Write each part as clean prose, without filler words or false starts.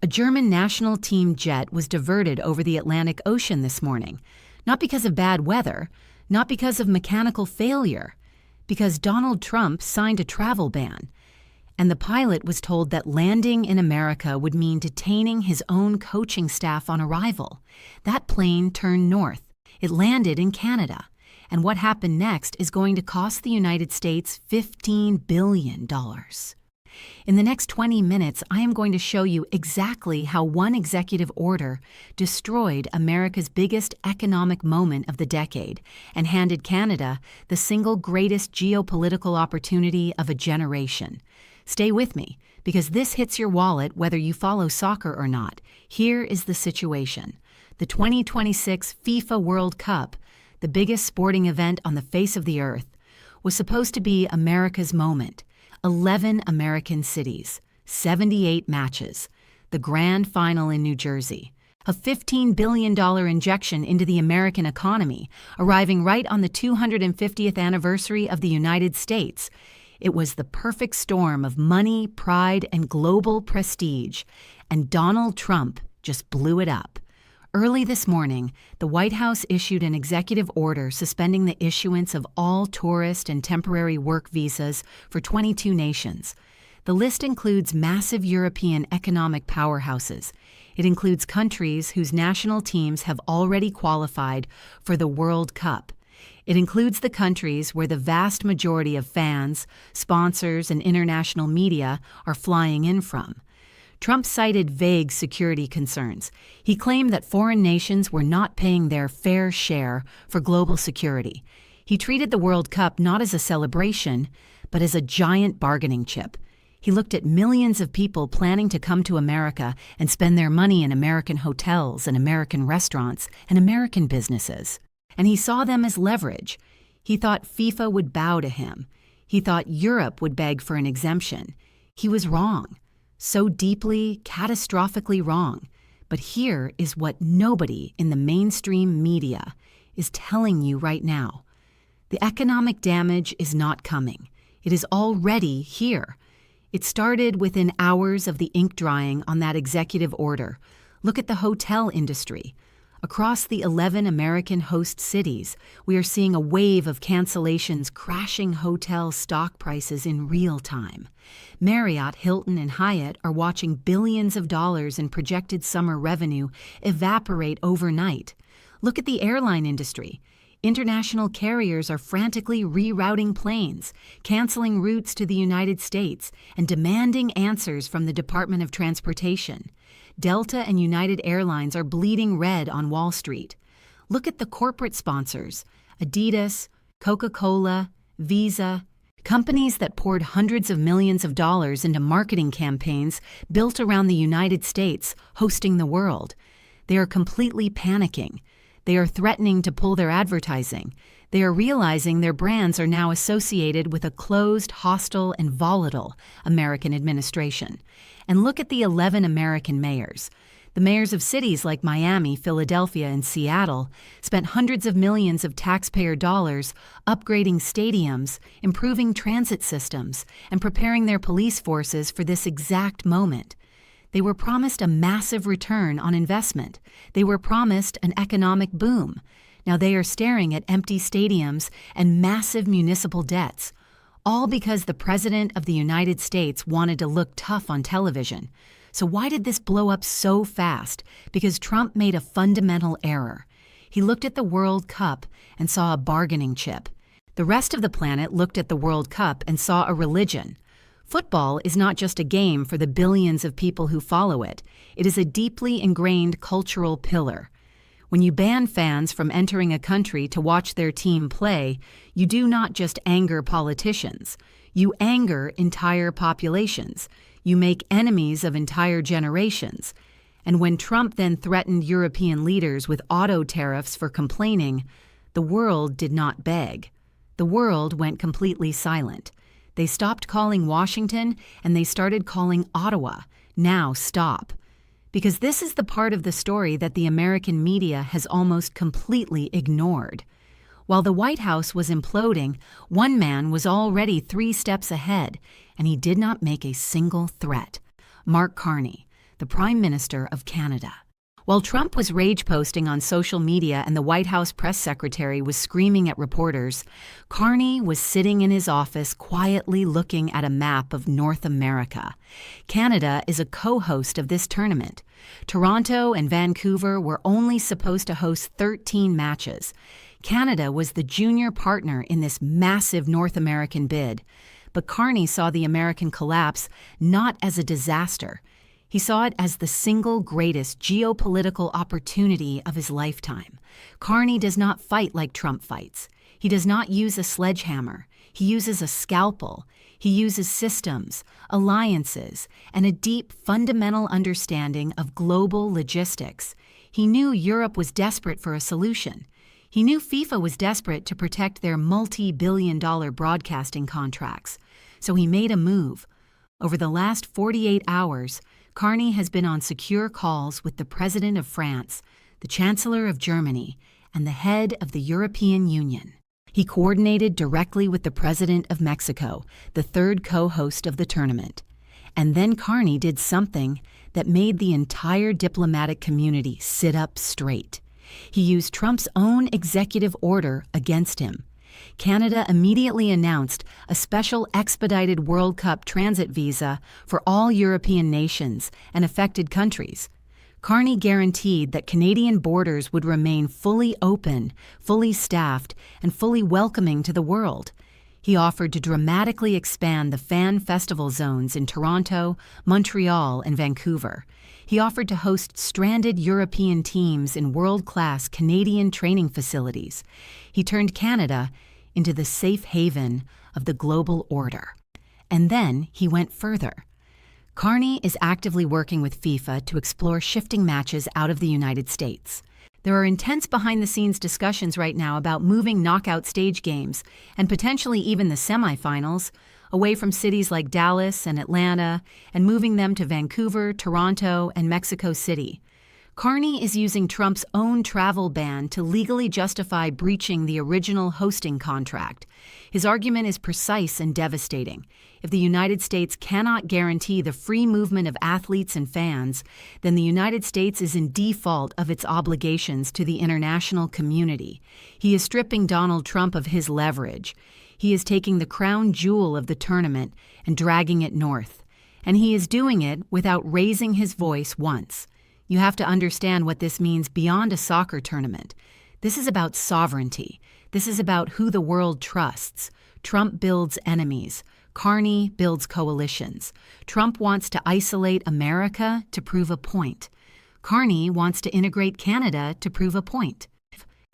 A German national team jet was diverted over the Atlantic Ocean this morning, not because of bad weather, not because of mechanical failure, because Donald Trump signed a travel ban, and the pilot was told that landing in America would mean detaining his own coaching staff on arrival. That plane turned north. It landed in Canada, and what happened next is going to cost the United States $15 billion. In the next 20 minutes, I am going to show you exactly how one executive order destroyed America's biggest economic moment of the decade and handed Canada the single greatest geopolitical opportunity of a generation. Stay with me, because this hits your wallet whether you follow soccer or not. Here is the situation. The 2026 FIFA World Cup, the biggest sporting event on the face of the earth, was supposed to be America's moment. 11 American cities, 78 matches, the grand final in New Jersey, a $15 billion injection into the American economy, arriving right on the 250th anniversary of the United States. It was the perfect storm of money, pride, and global prestige, and Donald Trump just blew it up. Early this morning, the White House issued an executive order suspending the issuance of all tourist and temporary work visas for 22 nations. The list includes massive European economic powerhouses. It includes countries whose national teams have already qualified for the World Cup. It includes the countries where the vast majority of fans, sponsors, and international media are flying in from. Trump cited vague security concerns. He claimed that foreign nations were not paying their fair share for global security. He treated the World Cup not as a celebration, but as a giant bargaining chip. He looked at millions of people planning to come to America and spend their money in American hotels and American restaurants and American businesses. And he saw them as leverage. He thought FIFA would bow to him. He thought Europe would beg for an exemption. He was wrong. So deeply, catastrophically wrong. But here is what nobody in the mainstream media is telling you right now. The economic damage is not coming. It is already here. It started within hours of the ink drying on that executive order. Look at the hotel industry. Across the 11 American host cities, we are seeing a wave of cancellations crashing hotel stock prices in real time. Marriott, Hilton, and Hyatt are watching billions of dollars in projected summer revenue evaporate overnight. Look at the airline industry. International carriers are frantically rerouting planes, canceling routes to the United States, and demanding answers from the Department of Transportation. Delta and United Airlines are bleeding red on Wall Street. Look at the corporate sponsors: Adidas, Coca-Cola, Visa, companies that poured hundreds of millions of dollars into marketing campaigns built around the United States, hosting the world. They are completely panicking. They are threatening to pull their advertising. They are realizing their brands are now associated with a closed, hostile, and volatile American administration. And look at the 11 American mayors. The mayors of cities like Miami, Philadelphia, and Seattle spent hundreds of millions of taxpayer dollars upgrading stadiums, improving transit systems, and preparing their police forces for this exact moment. They were promised a massive return on investment. They were promised an economic boom. Now they are staring at empty stadiums and massive municipal debts, all because the President of the United States wanted to look tough on television. So why did this blow up so fast? Because Trump made a fundamental error. He looked at the World Cup and saw a bargaining chip. The rest of the planet looked at the World Cup and saw a religion. Football is not just a game for the billions of people who follow it. It is a deeply ingrained cultural pillar. When you ban fans from entering a country to watch their team play, you do not just anger politicians. You anger entire populations. You make enemies of entire generations. And when Trump then threatened European leaders with auto tariffs for complaining, the world did not beg. The world went completely silent. They stopped calling Washington and they started calling Ottawa. Now stop. Because this is the part of the story that the American media has almost completely ignored. While the White House was imploding, one man was already 3 steps ahead, and he did not make a single threat. Mark Carney, the Prime Minister of Canada. While Trump was rage posting on social media and the White House press secretary was screaming at reporters, Carney was sitting in his office quietly looking at a map of North America. Canada is a co-host of this tournament. Toronto and Vancouver were only supposed to host 13 matches. Canada was the junior partner in this massive North American bid. But Carney saw the American collapse not as a disaster. He saw it as the single greatest geopolitical opportunity of his lifetime. Carney does not fight like Trump fights. He does not use a sledgehammer. He uses a scalpel. He uses systems, alliances, and a deep fundamental understanding of global logistics. He knew Europe was desperate for a solution. He knew FIFA was desperate to protect their multi-billion-dollar broadcasting contracts. So he made a move. Over the last 48 hours, Carney has been on secure calls with the President of France, the Chancellor of Germany, and the head of the European Union. He coordinated directly with the President of Mexico, the third co-host of the tournament. And then Carney did something that made the entire diplomatic community sit up straight. He used Trump's own executive order against him. Canada immediately announced a special expedited World Cup transit visa for all European nations and affected countries. Carney guaranteed that Canadian borders would remain fully open, fully staffed, and fully welcoming to the world. He offered to dramatically expand the fan festival zones in Toronto, Montreal, and Vancouver. He offered to host stranded European teams in world-class Canadian training facilities. He turned Canada into the safe haven of the global order. And then he went further. Carney is actively working with FIFA to explore shifting matches out of the United States. There are intense behind-the-scenes discussions right now about moving knockout stage games, and potentially even the semifinals, away from cities like Dallas and Atlanta, and moving them to Vancouver, Toronto, and Mexico City. Carney is using Trump's own travel ban to legally justify breaching the original hosting contract. His argument is precise and devastating. If the United States cannot guarantee the free movement of athletes and fans, then the United States is in default of its obligations to the international community. He is stripping Donald Trump of his leverage. He is taking the crown jewel of the tournament and dragging it north. And he is doing it without raising his voice once. You have to understand what this means beyond a soccer tournament. This is about sovereignty. This is about who the world trusts. Trump builds enemies. Carney builds coalitions. Trump wants to isolate America to prove a point. Carney wants to integrate Canada to prove a point.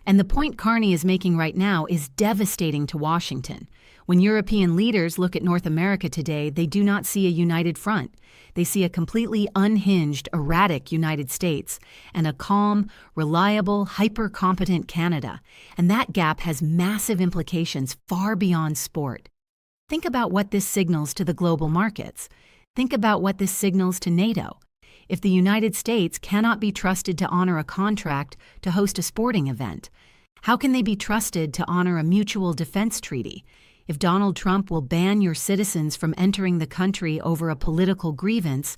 And the point Carney is making right now is devastating to Washington. When European leaders look at North America today, they do not see a united front. They see a completely unhinged, erratic United States and a calm, reliable, hyper-competent Canada. And that gap has massive implications far beyond sport. Think about what this signals to the global markets. Think about what this signals to NATO. If the United States cannot be trusted to honor a contract to host a sporting event, how can they be trusted to honor a mutual defense treaty? If Donald Trump will ban your citizens from entering the country over a political grievance,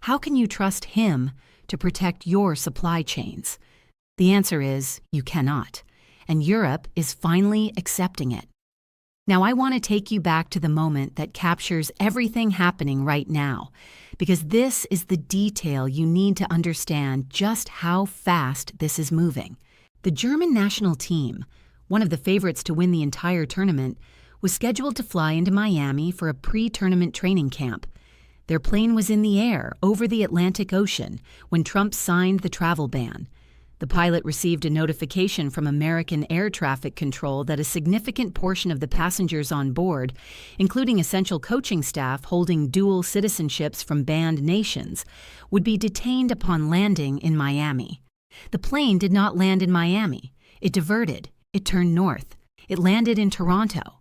how can you trust him to protect your supply chains? The answer is you cannot, and Europe is finally accepting it. Now, I want to take you back to the moment that captures everything happening right now, because this is the detail you need to understand just how fast this is moving. The German national team, one of the favorites to win the entire tournament, was scheduled to fly into Miami for a pre-tournament training camp. Their plane was in the air over the Atlantic Ocean when Trump signed the travel ban. The pilot received a notification from American Air Traffic Control that a significant portion of the passengers on board, including essential coaching staff holding dual citizenships from banned nations, would be detained upon landing in Miami. The plane did not land in Miami. It diverted. It turned north. It landed in Toronto.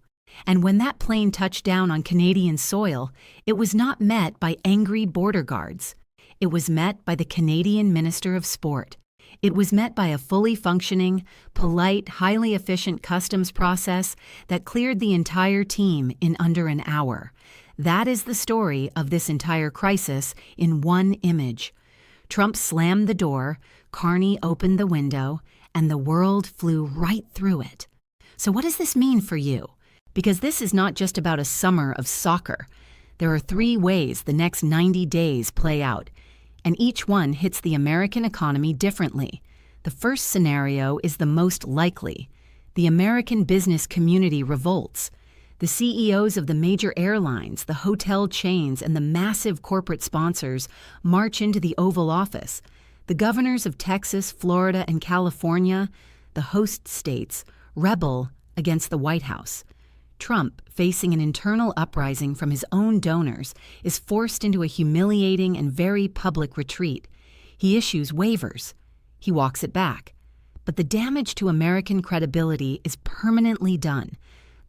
And when that plane touched down on Canadian soil, it was not met by angry border guards. It was met by the Canadian Minister of Sport. It was met by a fully functioning, polite, highly efficient customs process that cleared the entire team in under an hour. That is the story of this entire crisis in one image. Trump slammed the door, Carney opened the window, and the world flew right through it. So what does this mean for you? Because this is not just about a summer of soccer. There are 3 ways the next 90 days play out, and each one hits the American economy differently. The first scenario is the most likely. The American business community revolts. The CEOs of the major airlines, the hotel chains, and the massive corporate sponsors march into the Oval Office. The governors of Texas, Florida, and California, the host states, rebel against the White House. Trump, facing an internal uprising from his own donors, is forced into a humiliating and very public retreat. He issues waivers. He walks it back. But the damage to American credibility is permanently done.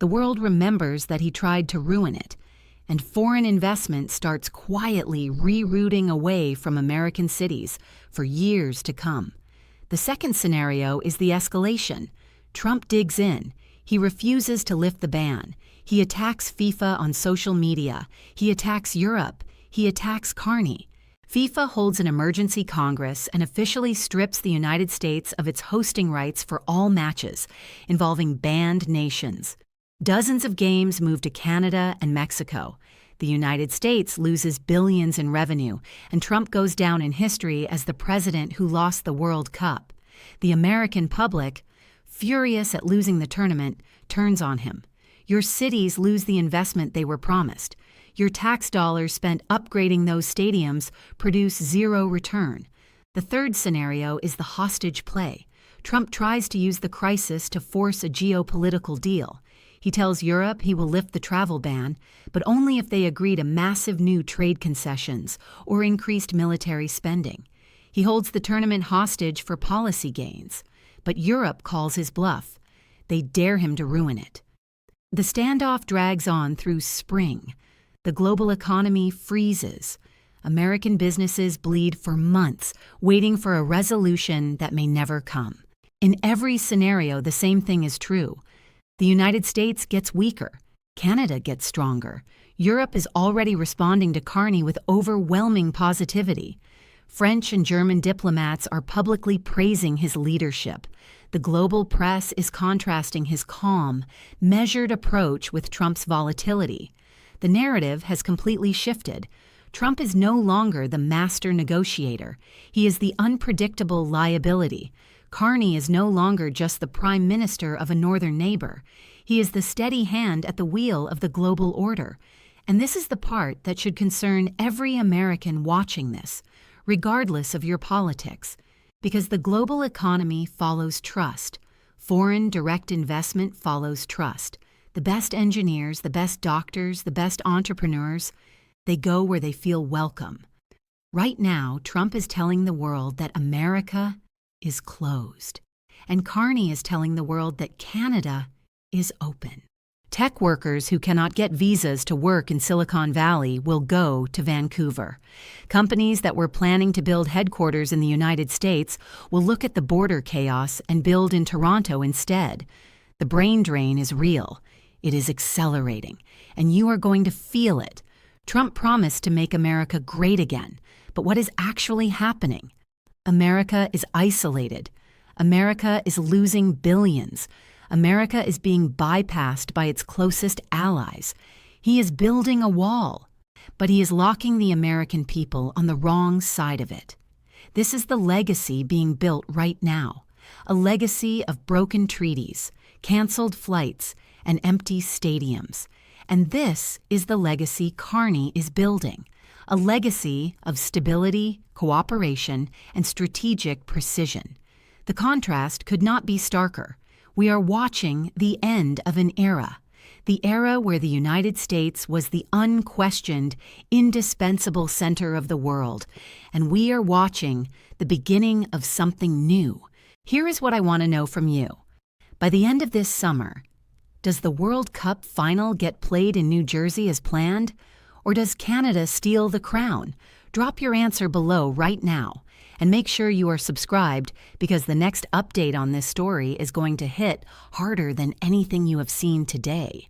The world remembers that he tried to ruin it, and foreign investment starts quietly rerouting away from American cities for years to come. The second scenario is the escalation. Trump digs in. He refuses to lift the ban. He attacks FIFA on social media. He attacks Europe. He attacks Carney. FIFA holds an emergency Congress and officially strips the United States of its hosting rights for all matches involving banned nations. Dozens of games move to Canada and Mexico. The United States loses billions in revenue, and Trump goes down in history as the president who lost the World Cup. The American public, furious at losing the tournament, turns on him. Your cities lose the investment they were promised. Your tax dollars spent upgrading those stadiums produce zero return. The third scenario is the hostage play. Trump tries to use the crisis to force a geopolitical deal. He tells Europe he will lift the travel ban, but only if they agree to massive new trade concessions or increased military spending. He holds the tournament hostage for policy gains, but Europe calls his bluff. They dare him to ruin it. The standoff drags on through spring. The global economy freezes. American businesses bleed for months, waiting for a resolution that may never come. In every scenario, the same thing is true. The United States gets weaker. Canada gets stronger. Europe is already responding to Carney with overwhelming positivity. French and German diplomats are publicly praising his leadership. The global press is contrasting his calm, measured approach with Trump's volatility. The narrative has completely shifted. Trump is no longer the master negotiator. He is the unpredictable liability. Carney is no longer just the prime minister of a northern neighbor. He is the steady hand at the wheel of the global order. And this is the part that should concern every American watching this, regardless of your politics. Because the global economy follows trust. Foreign direct investment follows trust. The best engineers, the best doctors, the best entrepreneurs, they go where they feel welcome. Right now, Trump is telling the world that America is closed. And Carney is telling the world that Canada is open. Tech workers who cannot get visas to work in Silicon Valley will go to Vancouver. Companies that were planning to build headquarters in the United States will look at the border chaos and build in Toronto instead. The brain drain is real. It is accelerating, and you are going to feel it. Trump promised to make America great again, but what is actually happening? America is isolated. America is losing billions. America is being bypassed by its closest allies. He is building a wall, but he is locking the American people on the wrong side of it. This is the legacy being built right now, a legacy of broken treaties, canceled flights, and empty stadiums. And this is the legacy Carney is building, a legacy of stability, cooperation, and strategic precision. The contrast could not be starker. We are watching the end of an era, the era where the United States was the unquestioned, indispensable center of the world, and we are watching the beginning of something new. Here is what I want to know from you. By the end of this summer, does the World Cup final get played in New Jersey as planned? Or does Canada steal the crown? Drop your answer below right now. And make sure you are subscribed because the next update on this story is going to hit harder than anything you have seen today.